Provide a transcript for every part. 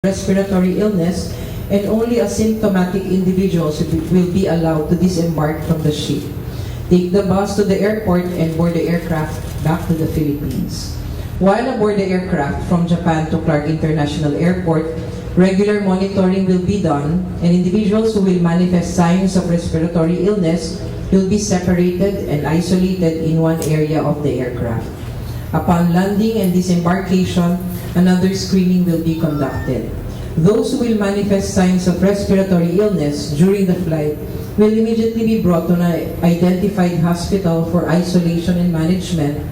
respiratory illness, and only asymptomatic individuals will be allowed to disembark from the ship, take the bus to the airport, and board the aircraft back to the Philippines. While aboard the aircraft from Japan to Clark International Airport, regular monitoring will be done, and individuals who will manifest signs of respiratory illness will be separated and isolated in one area of the aircraft. Upon landing and disembarkation, another screening will be conducted. Those who will manifest signs of respiratory illness during the flight will immediately be brought to an identified hospital for isolation and management,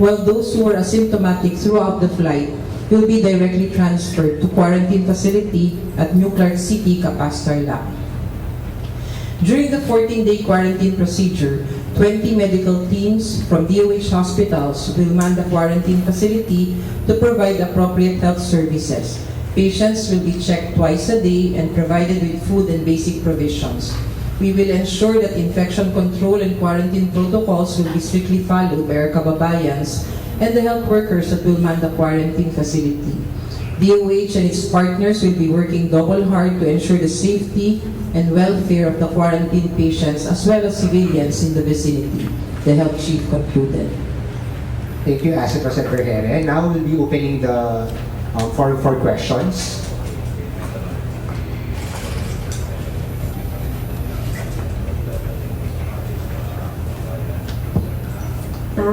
while those who are asymptomatic throughout the flight will be directly transferred to quarantine facility at New Clark City, Capac Tarlac. During the 14-day quarantine procedure, 20 medical teams from DOH hospitals will man the quarantine facility to provide appropriate health services. Patients will be checked twice a day and provided with food and basic provisions. We will ensure that infection control and quarantine protocols will be strictly followed by our kababayans and the health workers that will man the quarantine facility. DOH and its partners will be working double hard to ensure the safety and welfare of the quarantine patients as well as civilians in the vicinity, the health chief concluded. Thank you, Asset Secretary. Now we'll be opening the for questions.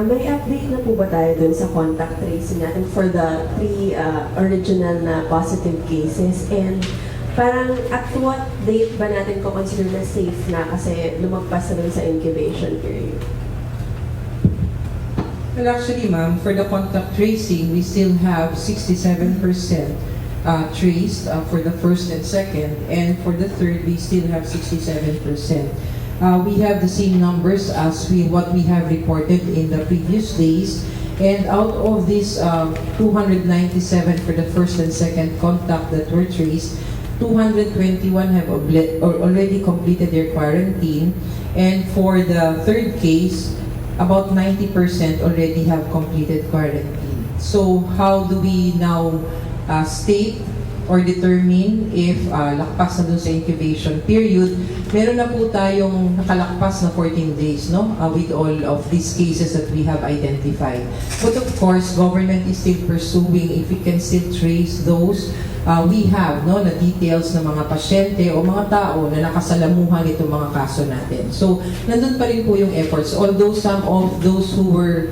May update na po ba tayo dun sa contact tracing natin for the 3 original na positive cases? And parang at what date ba natin ko consider na safe na kasi lumagpas na dun sa incubation period? Well, actually, ma'am, for the contact tracing, we still have 67% traced for the first and second, and for the third, we still have 67%. We have the same numbers as what we have reported in the previous days, and out of these 297 for the first and second contact that were traced, 221 have already completed their quarantine, and for the third case, about 90% already have completed quarantine. So how do we now state or determine if lakpas na dun sa incubation period? Meron na po tayong nakalakpas na 14 days, no? With all of these cases that we have identified. But of course, government is still pursuing if we can still trace those we have, no, na details ng mga pasyente o mga tao na nakasalamuhan itong mga kaso natin. So, nandun pa rin po yung efforts. Although some of those who were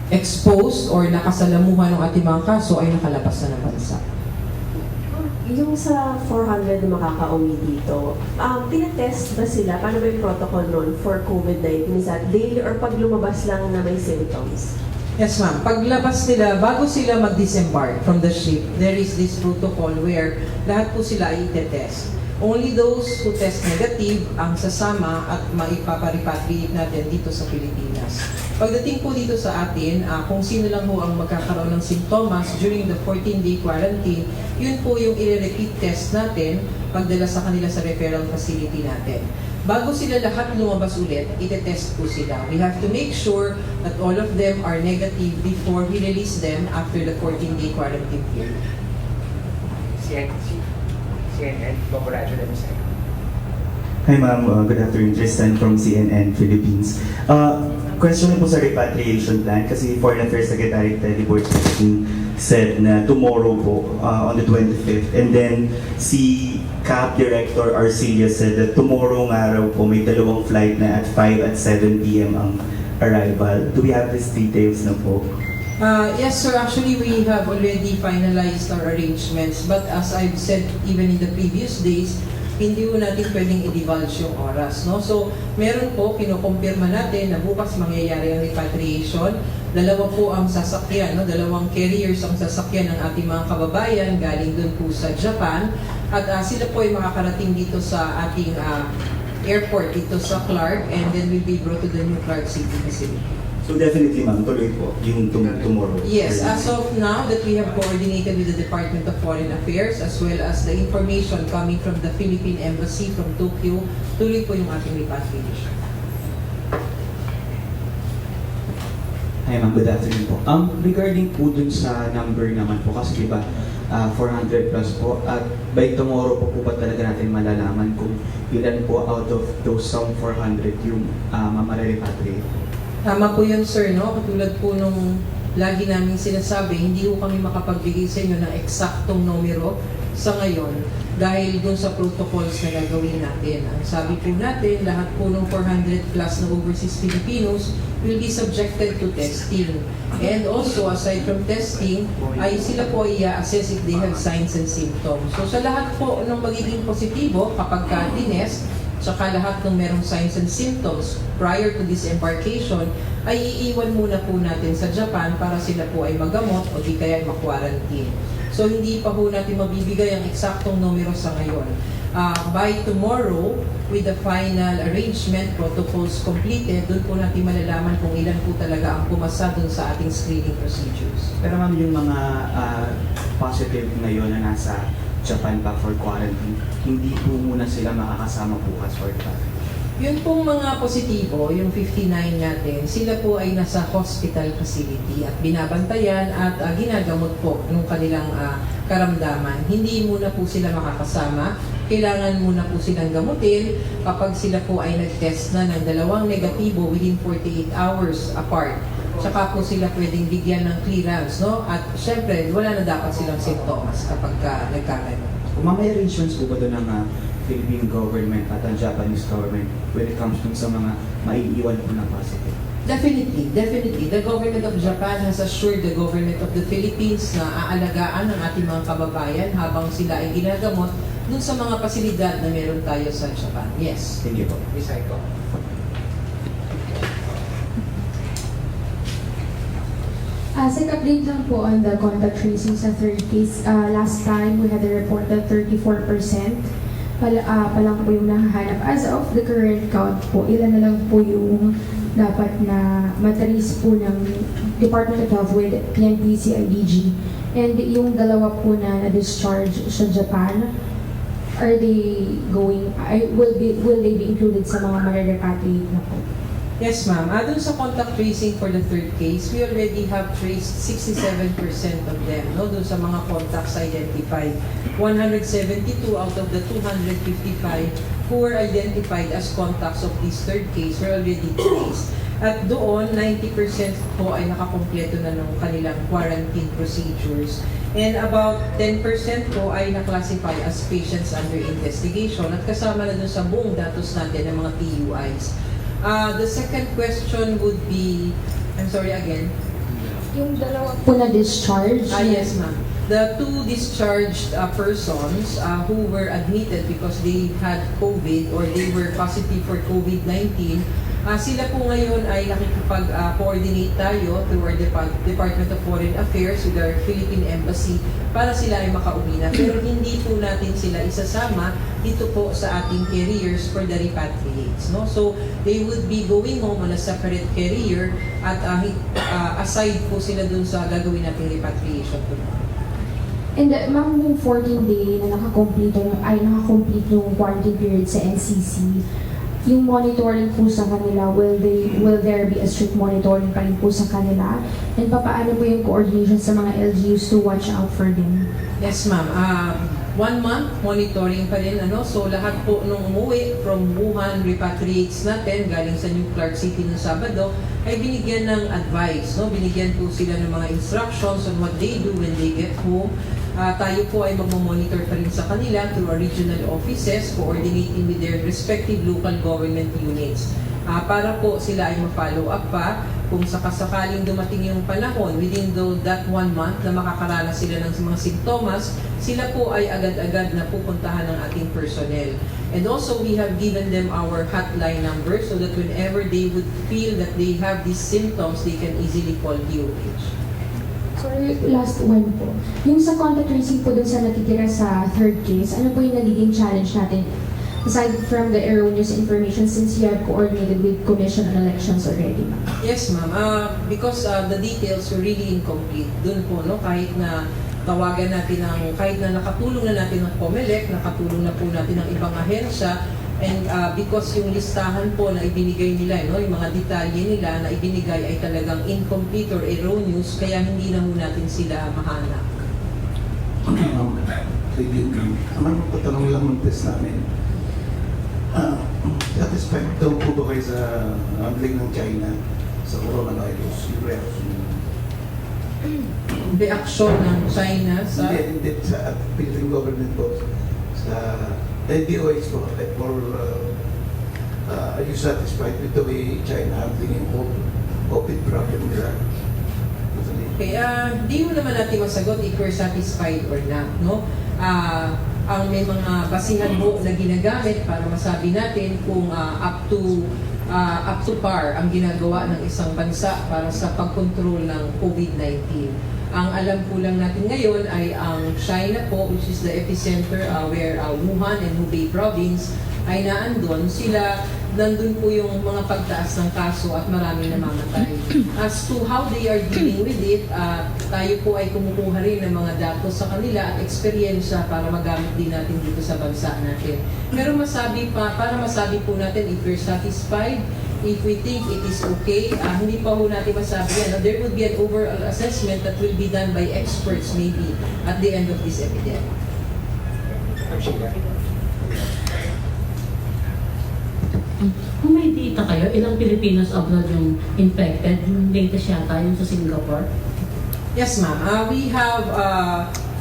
exposed or nakasalamuhan ng ating mga kaso ay nakalabas na ng bansa. Yung sa 400 na makaka-uwi dito, tinatest ba sila? Paano ba yung protocol nun for COVID-19? Is that daily or pag lumabas lang na may symptoms? Yes, ma'am. Paglabas nila, bago sila mag-disembark from the ship, there is this protocol where lahat po sila ay itetest. Only those who test negative ang sasama at maipaparipatriate natin dito sa Pilipinas. Pagdating po dito sa atin, kung sino lang po ang magkakaroon ng simptomas during the 14-day quarantine, yun po yung i-repeat test natin pagdala sa kanila sa referral facility natin. Bago sila lahat lumabas ulit, itetest po sila. We have to make sure that all of them are negative before we release them after the 14-day quarantine period. CNN, congratulations. Hi ma'am, good afternoon. Tristan from CNN Philippines. Question po sa repatriation plan kasi Foreign Affairs Secretary Teddy Bourchier said na tomorrow po on the 25th, and then si CAP Director Arcilia said that tomorrow nga raw po may dalawang flight na at 5 at 7 p.m. ang arrival. Do we have these details na po? Yes, sir. Actually, we have already finalized our arrangements. But as I've said even in the previous days, hindi po natin pwedeng i-divulge yung oras, no? So, meron po, kinukumpirma natin na bukas mangyayari ang repatriation. Dalawa po ang sasakyan, no? Dalawang carriers ang sasakyan ng ating mga kababayan galing dun po sa Japan. At sila po ay makakarating dito sa ating airport dito sa Clark, and then will be brought to the New Clark City facility. So definitely ma'am, tuloy po yung tomorrow. Yes, as of now that we have coordinated with the Department of Foreign Affairs as well as the information coming from the Philippine Embassy from Tokyo, tuloy po yung ating repatriation. Hi ma'am, good afternoon po. Regarding po dun sa number naman po, kasi diba 400 plus po. At by tomorrow po ba talaga natin malalaman kung ilan po out of those some 400 yung mamare-repatriate? Tama po yun, sir, no? Katulad po nung lagi namin sinasabi, hindi po kami makapagbigay sa inyo ng eksaktong numero sa ngayon dahil dun sa protocols na gagawin natin. Ang sabi po natin, lahat po ng 400 plus na overseas Filipinos will be subjected to testing. And also, aside from testing, ay sila po ay assess if they have signs and symptoms. So sa lahat po ng magiging positibo kapag ka-tinest, tsaka lahat ng merong signs and symptoms prior to disembarkation, ay iiwan muna po natin sa Japan para sila po ay magamot o di kaya ma-quarantine. So hindi pa po natin mabibigay ang eksaktong numero sa ngayon. By tomorrow, with the final arrangement, protocols completed, doon po natin malalaman kung ilan po talaga ang pumasa doon sa ating screening procedures. Pero ma'am, yung mga positive ngayon na nasa Japan pa for quarantine, hindi po muna sila makakasama bukas for quarantine. Yun pong mga positibo, yung 59 natin, sila po ay nasa hospital facility at binabantayan at ginagamot po ng kanilang karamdaman. Hindi muna po sila makakasama. Kailangan muna po silang gamutin kapag sila po ay nag-test na ng dalawang negatibo within 48 hours apart. Tsaka po sila pwedeng bigyan ng clearance, no? At syempre, wala na dapat silang symptoms kapag nagkakaroon. Kung may arrangements po ba doon ng Philippine government at ang Japanese government when it comes dun sa mga maiiwan po na positive? Definitely. The government of Japan has assured the government of the Philippines na aalagaan ang ating mga kababayan habang sila ay ginagamot dun sa mga pasilidad na meron tayo sa Japan. Yes. Thank you po. Recycle. Update lang po on the contact tracing sa third case. Last time, we had a report that 34% palang po yung nahahanap. As of the current count po, ilan na lang po yung dapat na matrace po ng Department of Health with PNP, CIDG. And yung dalawa po na na-discharge sa Japan, are they going, will they be included sa mga marirepatriate na po? Yes, ma'am. Doon sa contact tracing for the third case, we already have traced 67% of them, no? Doon sa mga contacts identified. 172 out of the 255 who were identified as contacts of this third case were already traced. At doon, 90% po ay nakakompleto na ng kanilang quarantine procedures. And about 10% po ay na-classify as patients under investigation at kasama na doon sa buong datos natin ng mga TUIs. The second question would be, I'm sorry again. Yung dalawa po na-discharge? Yes, ma'am. The two discharged persons who were admitted because they had COVID or they were positive for COVID-19, sila po ngayon ay nakikipag-coordinate tayo through our Department of Foreign Affairs with our Philippine Embassy para sila ay makauwi na. Pero hindi po natin sila isasama dito po sa ating carriers for the repatriates. No? So, they would be going home on a separate carrier at aside po sila dun sa gagawin nating repatriation tomorrow. And ma'am, yung 14-day na nakakomplete yung quarantine period sa NCC, yung monitoring po sa kanila, will there be a strict monitoring pa rin po sa kanila? And paano po yung coordination sa mga LGUs to watch out for them? Yes, ma'am. 1 month monitoring pa rin. So lahat po nung umuwi from Wuhan repatriates natin galing sa New Clark City noong Sabado ay binigyan ng advice. No? Binigyan po sila ng mga instructions on what they do when they get home. Tayo po ay magmamonitor pa rin sa kanila through our regional offices, coordinating with their respective local government units. Para po sila ay ma-follow up pa kung sakasakaling dumating yung panahon within that 1 month na makakaranas sila ng mga simptomas, sila po ay agad-agad na pupuntahan ng ating personnel. And also, we have given them our hotline number so that whenever they would feel that they have these symptoms, they can easily call DOH. Sorry, last one po. Yung sa contact tracing po dun sa natitira sa third case, ano po yung nagiging challenge natin? Aside from the erroneous information, since you have coordinated with Commission on Elections already, ma'am? Yes, ma'am. Because the details were really incomplete. Doon po, no, kahit na tawagan natin kahit na nakatulong na natin ng COMELEC, nakatulong na po natin ng ibang ahensya, and because yung listahan po na ibinigay nila, no, yung mga detalye nila na ibinigay ay talagang incomplete or erroneous, kaya hindi na ho natin sila mahanap. Ang patanong lang ng test namin, satisfied daw po ba kayo sa handling ng China sa coronavirus, yung reaction? Reaksyon ng China sa... Hindi sa Philippine government po, sa DOH po, are you satisfied with the way China handling yung COVID problem nila? Kaya di mo naman natin masagot if we're satisfied or not, no? Ang may mga basihan po na ginagamit para masabi natin kung up to par ang ginagawa ng isang bansa para sa pagkontrol ng COVID-19. Ang alam po lang natin ngayon ay ang China po, which is the epicenter where Wuhan and Hubei province ay naandun, nandun po yung mga pagtaas ng kaso at maraming namamatay. As to how they are dealing with it, tayo po ay kumukuha rin ng mga datos sa kanila at eksperyensya para magamit din natin dito sa bansa natin. Pero para masabi po natin if we're satisfied, if we think it is okay, hindi pa po natin masabi yan. There will be an overall assessment that will be done by experts maybe at the end of this epidemic. Kung may data kayo, ilang Pilipinos abroad yung infected? Yung latest yata yung sa Singapore? Yes, ma'am. We have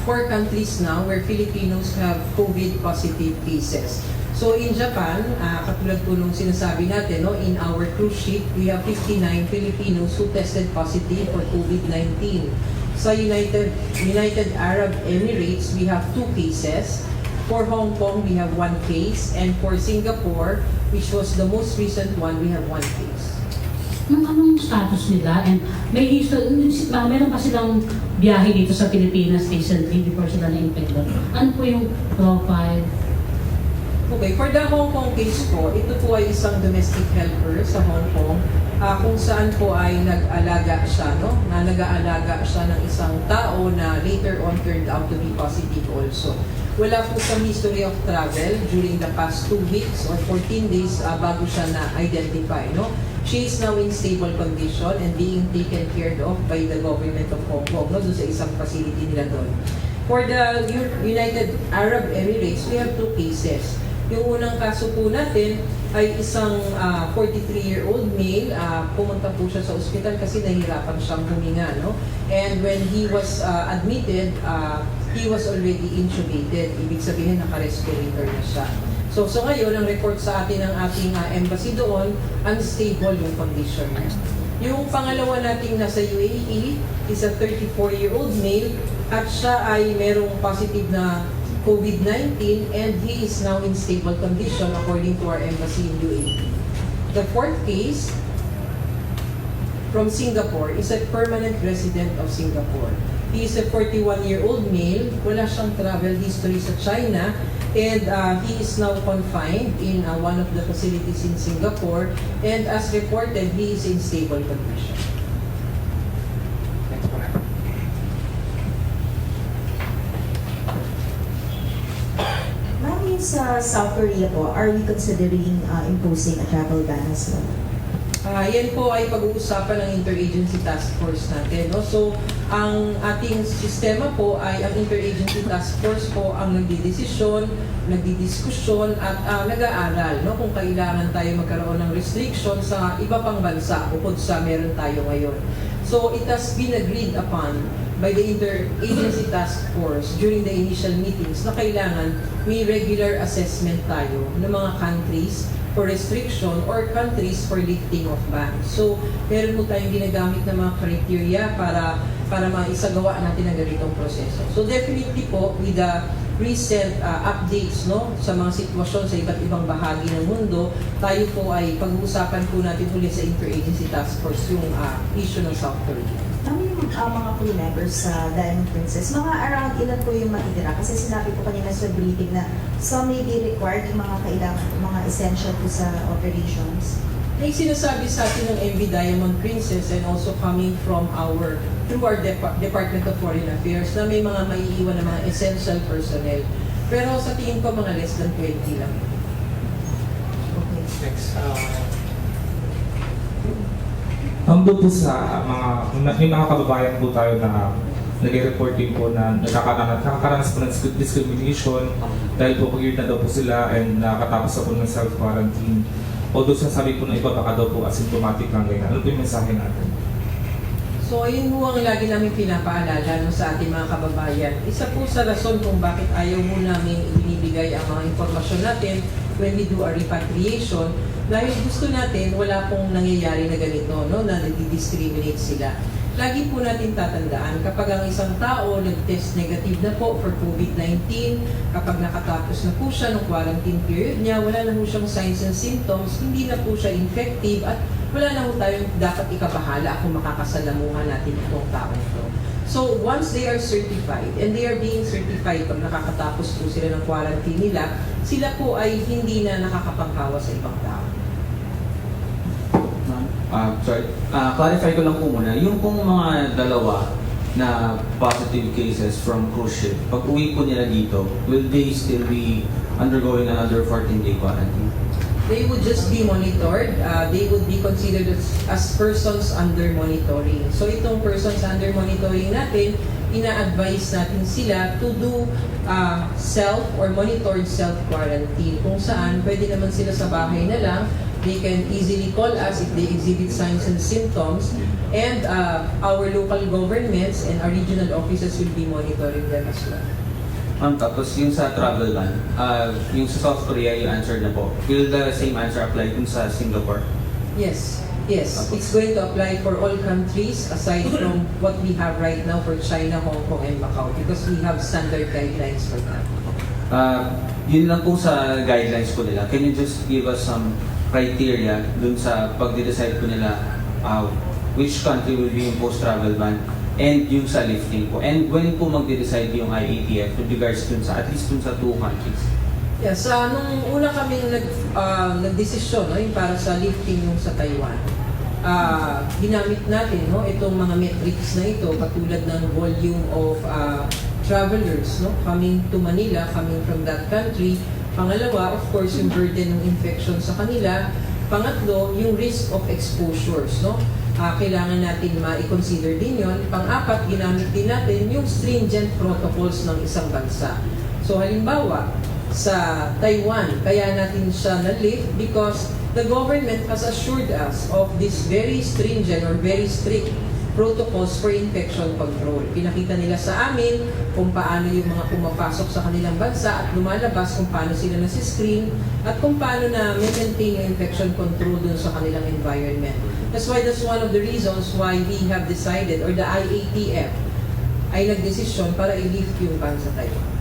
4 countries now where Filipinos have COVID positive cases. So in Japan, katulad po nung sinasabi natin, no, in our cruise ship, we have 59 Filipinos who tested positive for COVID-19. Sa United Arab Emirates, we have 2 cases. For Hong Kong, we have 1 case. And for Singapore, which was the most recent one, we have 1 case. Anong status nila? And may meron pa silang biyahe dito sa Pilipinas recently before sila na-infected. Ano po yung profile? Okay, for the Hong Kong case po, ito po ay isang domestic helper sa Hong Kong kung saan po ay nag-alaga siya, no? Nag-aalaga siya ng isang tao na later on turned out to be positive also. Wala po sa history of travel during the past 2 weeks or 14 days bago siya na-identify, no? She is now in stable condition and being taken care of by the government of Hong Kong, no? Doon sa isang facility nila doon. For the United Arab Emirates, we have 2 cases. Yung unang kaso po natin ay isang 43-year-old male. Pumunta po siya sa ospital kasi nahihirapan siyang huminga, no? And when he was admitted, he was already intubated. Ibig sabihin, naka-respirator na siya. So ngayon, ang report sa atin ng ating embassy doon, unstable yung condition niya. Yung pangalawa nating nasa UAE is a 34-year-old male at siya ay merong positive na COVID-19 and he is now in stable condition according to our embassy in UAE. The 4th case from Singapore is a permanent resident of Singapore. He is a 41-year-old male, wala siyang travel history sa China, and he is now confined in one of the facilities in Singapore, and as reported, he is in stable condition. Sa South Korea po, are we considering imposing a travel ban as well? Yan po ay pag-uusapan ng Interagency Task Force natin. No? So, ang ating sistema po ay ang Interagency Task Force po ang nagdidesisyon, nagdidiskusyon at nag-aaral, no? Kung kailangan tayo magkaroon ng restriction sa iba pang bansa bukod sa meron tayo ngayon. So, it has been agreed upon by the Interagency Task Force during the initial meetings na kailangan may regular assessment tayo ng mga countries for restriction or countries for lifting of bans. So, meron po tayong ginagamit na mga criteria para maisagawa natin ang ganitong proseso. So, definitely po, with the recent updates, no, sa mga sitwasyon sa iba't ibang bahagi ng mundo, tayo po ay pag-uusapan po natin ulit sa Interagency Task Force yung issue ng South Korea. Kami yung mga crew members sa Diamond Princess, mga around ilan po yung matitira? Kasi sinabi po kanina sa briefing na some may be required yung mga kailangan, mga essential po sa operations. May sinasabi sa atin ng MV Diamond Princess and also coming from through our Department of Foreign Affairs na may mga maiiwan na mga essential personnel. Pero sa tingin ko mga less than 20 lang. Okay. Next. Doon po sa may mga kababayan po tayo na nag-report din po na nakakaranas po ng discrimination dahil po cleared na daw po sila and nakatapos na po ng self-quarantine. Although sasabi po ng iba baka daw po asymptomatic lang ganyan. Ano po yung mensahe natin? So, yun po ang lagi namin pinapaalala no, sa ating mga kababayan. Isa po sa rason kung bakit ayaw mo namin ibinibigay ang mga impormasyon natin when we do our repatriation, dahil gusto natin wala pong nangyayari na ganito, no, na nadi-discriminate sila. Lagi po natin tatandaan, kapag ang isang tao nag-test negative na po for COVID-19, kapag nakatapos na po siya ng quarantine period niya, wala na po siyang signs and symptoms, hindi na po siya infective at wala na po tayong dapat ikabahala kung makakasalamuhan natin itong tao ito. So once they are certified, and they are being certified pag nakakatapos po sila ng quarantine nila, sila po ay hindi na nakakapanghawa sa ibang tao. Clarify ko lang po muna, yung pong mga dalawa na positive cases from cruise ship, pag uwi po nila dito, will they still be undergoing another 14-day quarantine? They would just be monitored. They would be considered as persons under monitoring. So itong persons under monitoring natin, ina-advise natin sila to do self or monitored self-quarantine. Kung saan, pwede naman sila sa bahay na lang. They can easily call us if they exhibit signs and symptoms. And our local governments and our regional offices will be monitoring them as well. Tapos yung sa travel ban, yung sa South Korea, you answered na po. Will the same answer apply dun sa Singapore? Yes. Yes, it's going to apply for all countries aside from what we have right now for China, Hong Kong, and Macau because we have standard guidelines for that. Yun lang po sa guidelines po nila. Can you just give us some criteria dun sa pag-decide po nila which country will be imposed travel ban and yung sa lifting po? And when po magde-decide yung IATF with regards dun sa, at least dun sa 2 countries? Yes, nung una kaming nagdesisyon no, yung para sa lifting yung sa Taiwan, ginamit natin no, itong mga metrics na ito katulad ng volume of travelers no, coming to Manila, coming from that country. Pangalawa, of course, yung burden ng infection sa kanila. Pangatlo, yung risk of exposures. No? Kailangan natin ma-consider din yun. Pang-apat, ginamit din natin yung stringent protocols ng isang bansa. So halimbawa, sa Taiwan, kaya natin siya na-lift because the government has assured us of this very stringent or very strict protocols for infection control. Pinakita nila sa amin kung paano yung mga pumapasok sa kanilang bansa at lumalabas, kung paano sila nasi-screen at kung paano na maintain yung infection control dun sa kanilang environment. That's one of the reasons why we have decided, or the IATF ay nagdesisyon para i-lift yung ban sa Taiwan.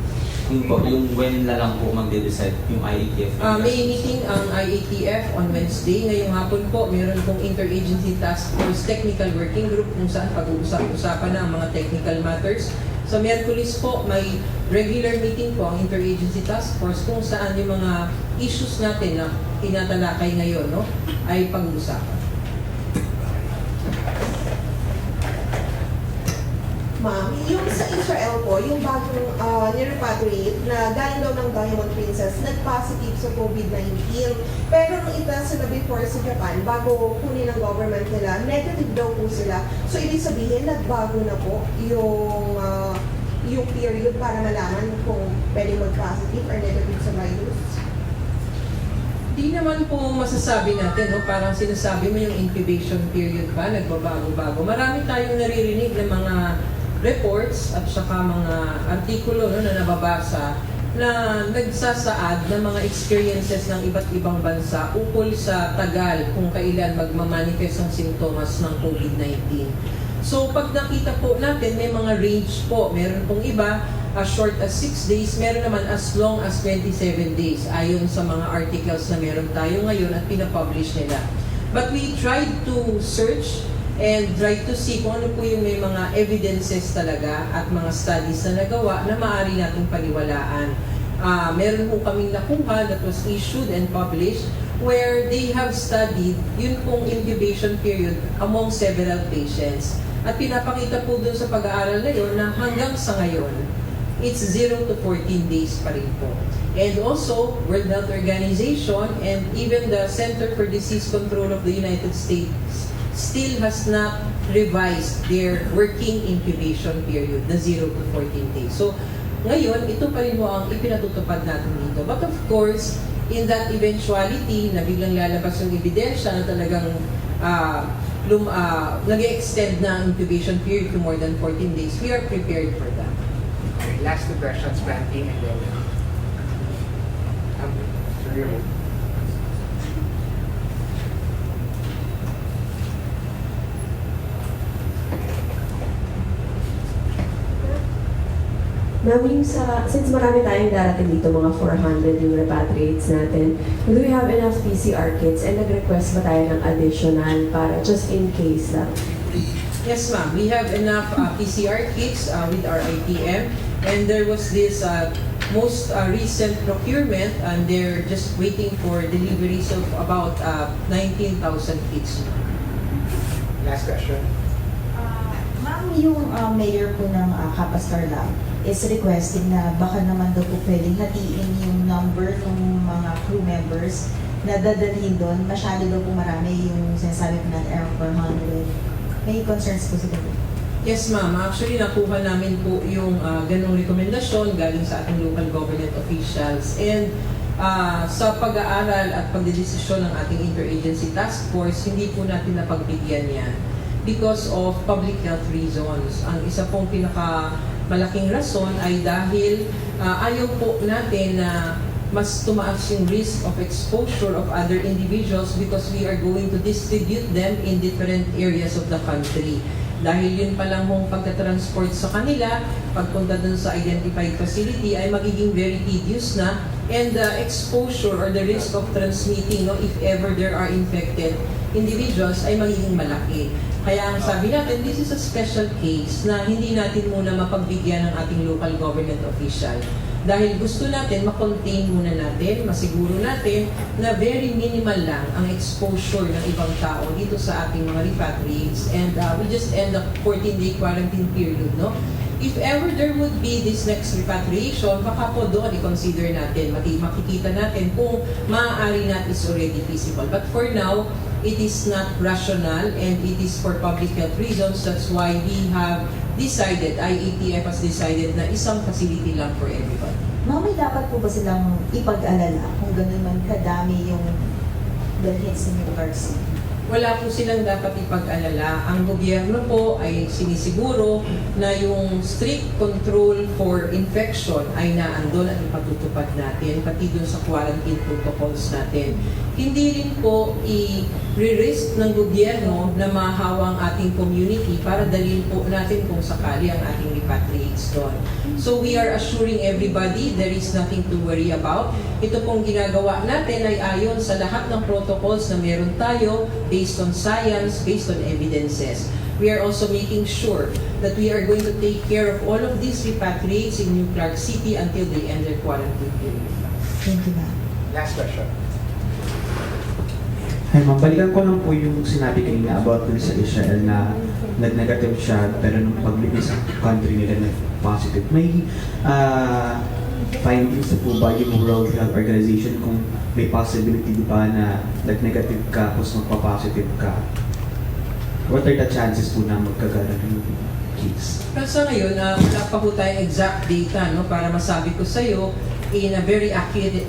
Yung when na lang po magde-decide yung IATF? May meeting ang IATF on Wednesday. Ngayong hapon po, meron pong Interagency Task Force Technical Working Group kung saan pag-uusap-usapan na ang mga technical matters. Sa Miyerkules po, may regular meeting po ang Interagency Task Force kung saan yung mga issues natin na tinatalakay ngayon no, ay pag-uusapan. Ma'am, yung sa Israel po, yung bagong nirepatriate na galing daw ng Diamond Princess, nag-positive sa COVID-19. Pero nung ita sila before sa Japan, bago kunin ng government nila, negative daw po sila. So, ibig sabihin, nagbago na po yung period para malaman kung pwede mag-positive or negative sa virus. Di naman po masasabi natin, no? Parang sinasabi mo yung incubation period ba, nagbabago-bago. Marami tayong naririnig ng mga reports at saka mga artikulo no, na nababasa na nagsasaad ng mga experiences ng iba't ibang bansa ukol sa tagal kung kailan magmamanifest ang sintomas ng COVID-19. So pag nakita po natin, may mga range po. Meron pong iba as short as 6 days, meron naman as long as 27 days ayon sa mga articles na meron tayo ngayon at pinapublish nila. But we tried to search and try to see kung ano po yung may mga evidences talaga at mga studies na nagawa na maaari nating paniwalaan. Meron po kaming nakuha that was issued and published where they have studied yun pong incubation period among several patients. At pinapakita po dun sa pag-aaral na yun na hanggang sa ngayon, it's 0 to 14 days pa rin po. And also, World Health Organization and even the Center for Disease Control of the United States still has not revised their working incubation period, the 0 to 14 days. So, ngayon, ito pa rin mo ang ipinatutupad natin dito. But of course, in that eventuality na biglang lalabas yung ebidensya na talagang nag-extend na ang incubation period to more than 14 days, we are prepared for that. Okay, last two questions, planting and then... Ma'am, since marami tayong darating dito, mga 400 yung repatriates natin, do we have enough PCR kits and nag-request ba tayo ng additional para just in case lang? Yes, ma'am. We have enough PCR kits with our ITM, and there was this most recent procurement, and they're just waiting for deliveries of about 19,000 kits. Last question. Ma'am, yung mayor po ng Kapastar Lab is requesting na baka naman daw po pwedeng hatiin yung number ng mga crew members na dadalhin doon. Masyado daw po marami yung sinasabi po natin around 400. May concerns po sila? Yes, ma'am. Actually, nakuha namin po yung ganong rekomendasyon galing sa ating local government officials. And sa pag-aaral at pagdedesisyon ng ating interagency task force, hindi po natin napagbigyan yan because of public health reasons. Ang isa pong malaking rason ay dahil ayaw po natin na mas tumaas yung risk of exposure of other individuals because we are going to distribute them in different areas of the country. Dahil yun palang mong pagka-transport sa kanila, pagpunta dun sa identified facility ay magiging very tedious na, and the exposure or the risk of transmitting, if ever there are infected individuals, ay magiging malaki. Kaya ang sabi natin, this is a special case na hindi natin muna mapagbigyan ng ating local government official. Dahil gusto natin, makontain muna natin, masiguro natin na very minimal lang ang exposure ng ibang tao dito sa ating mga repatriates, and we just end up 14-day quarantine period, no? If ever there would be this next repatriation, baka po doon i-consider natin, makikita natin kung maaari natin is already feasible. But for now, it is not rational and it is for public health reasons. That's why we have decided, IATF has decided na isang facility lang for everybody. Ma'am, may dapat po ba silang ipag-alala kung ganun man kadami yung dalhin sa New York City? Wala po silang dapat ipag-alala. Ang gobyerno po ay sinisiguro na yung strict control for infection ay naandun at ipatutupad natin, pati dun sa quarantine protocols natin. Hindi rin po i-risk ng gobyerno na mahawa ang ating community para dalhin po natin kung sakali ang ating repatriates doon. So we are assuring everybody there is nothing to worry about. Ito pong ginagawa natin ay ayon sa lahat ng protocols na meron tayo based on science, based on evidences. We are also making sure that we are going to take care of all of these repatriates in New Clark City until they end their quarantine period. Thank you, ma'am. Last question. Hi ma'am, balikan ko lang po yung sinabi kanina about dun sa Israel na nag-negative siya pero nung paglipis sa country nila nag-positive. May findings na po ba yung World Health Organization kung may possibility ba na nag-negative ka tapos magpa-positive ka? What are the chances po na magkagalan ng case? Pero sa ngayon, wala pa po tayong exact data, no, para masabi ko sa iyo in a very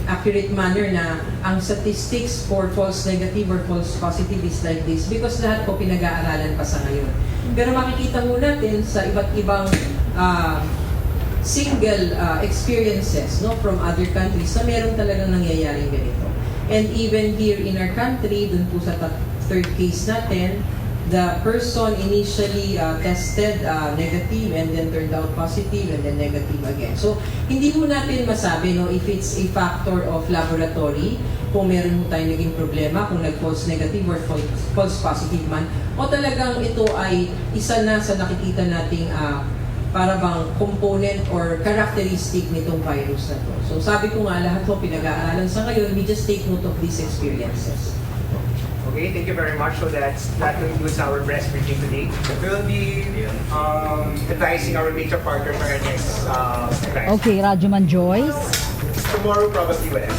accurate manner na ang statistics for false negative or false positive is like this because lahat po pinag-aaralan pa sa ngayon. Pero makikita mo natin sa iba't ibang single experiences, no, from other countries na meron talagang nangyayaring ganito. And even here in our country, dun po sa third case natin, the person initially tested negative and then turned out positive and then negative again. So, hindi mo natin masabi, no, if it's a factor of laboratory, kung meron mo tayong naging problema, kung nag-false negative or false positive man, o talagang ito ay isa na sa nakikita nating para bang component or characteristic nitong virus na to. So, sabi ko nga, lahat po pinag-aaralan sa ngayon, we just take note of these experiences. Okay, thank you very much. So that concludes our press briefing today. We will be advising our major partners for our next event. Okay, Radyo Man Joyce. Tomorrow probably will end.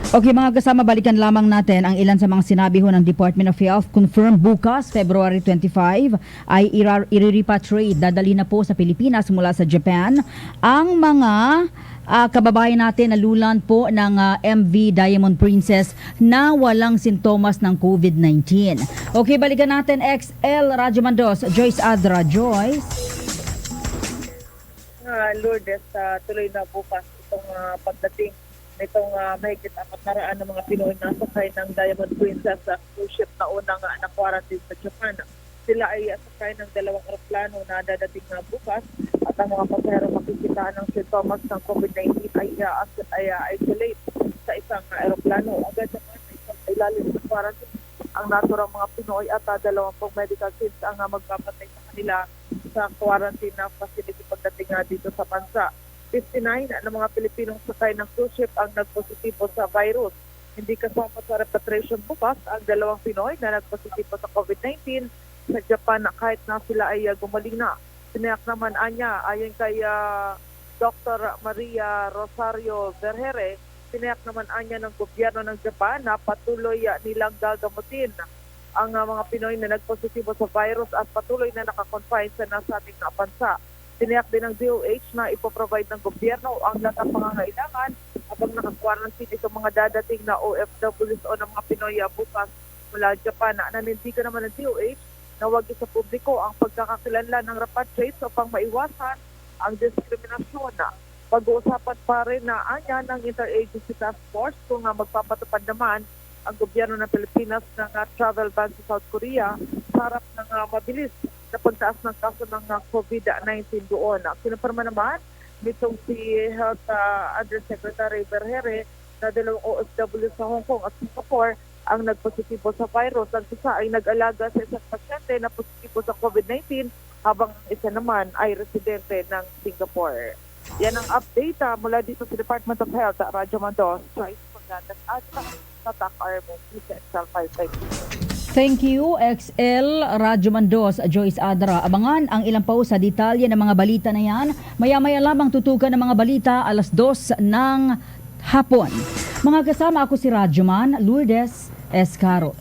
Okay mga kasama, balikan lamang natin ang ilan sa mga sinabi ho ng Department of Health. Confirm bukas, February 25, ay i-repatriate, dadali na po sa Pilipinas mula sa Japan ang mga kababayan natin na lulan po ng MV Diamond Princess na walang sintomas ng COVID-19. Okay, balikan natin XL Radyo Mandos, Joyce Adra. Joyce? Lourdes, tuloy na bukas itong pagdating nitong mahigit 400 ng mga Pinoy na sakay ng Diamond Princess sa cruise ship na unang na-quarantine sa Japan. Sila ay sakay ng 2 eroplano na dadating na bukas at ang mga pasahero makikita ng sintomas ng COVID-19 ay isolate sa isang eroplano. Agad naman ay ilalim sa quarantine ang naturang mga Pinoy at 20 medical teams ang magpapatay sa kanila sa quarantine na facility pagdating dito sa bansa. 59 ng mga Pilipinong sakay ng cruise ship ang nagpositibo sa virus. Hindi kasama sa repatriation bukas ang 2 Pinoy na nagpositibo sa COVID-19 sa Japan kahit na sila ay gumaling na. Sinayak naman anya ayon kay Dr. Maria Rosario Vergere, sinayak naman anya ng gobyerno ng Japan na patuloy nilang gagamutin ang mga Pinoy na nagpositibo sa virus at patuloy na nakakonfine sa nasating bansa. Tiniyak din ng DOH na ipoprovide ng gobyerno ang lahat ng pangangailangan habang naka-quarantine itong mga dadating na OFWs o ng mga Pinoy bukas mula Japan. Nanindigan naman ng DOH na huwag sa publiko ang pagkakakilanlan ng repatriates upang maiwasan ang diskriminasyon. Pag-uusapan pa rin na anya ng Interagency Task Force kung magpapatupad naman ang gobyerno ng Pilipinas ng travel ban sa South Korea sa harap ng mabilis na pagtaas ng kaso ng COVID-19 doon. Kinupirma naman nitong si Health Undersecretary Vergere na 2 OFW sa Hong Kong at Singapore ang nagpositibo sa virus. Ang isa ay nag-alaga sa isang pasyente na positibo sa COVID-19 habang isa naman ay residente ng Singapore. Yan ang update mula dito sa Department of Health at Radyo Mandos. Joyce Pagdatas at Tatak Armin, Dzxl 5. Thank you, XL Radyo Mandos, Joyce Adra. Abangan ang ilang pa sa detalye ng mga balita na yan. Maya-maya lamang tutukan ng mga balita 2:00 ng hapon. Mga kasama, ako si Radyoman Lourdes Escaros.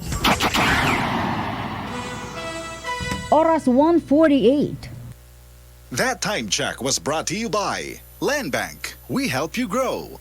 Oras 1:48. That time check was brought to you by Land Bank. We help you grow.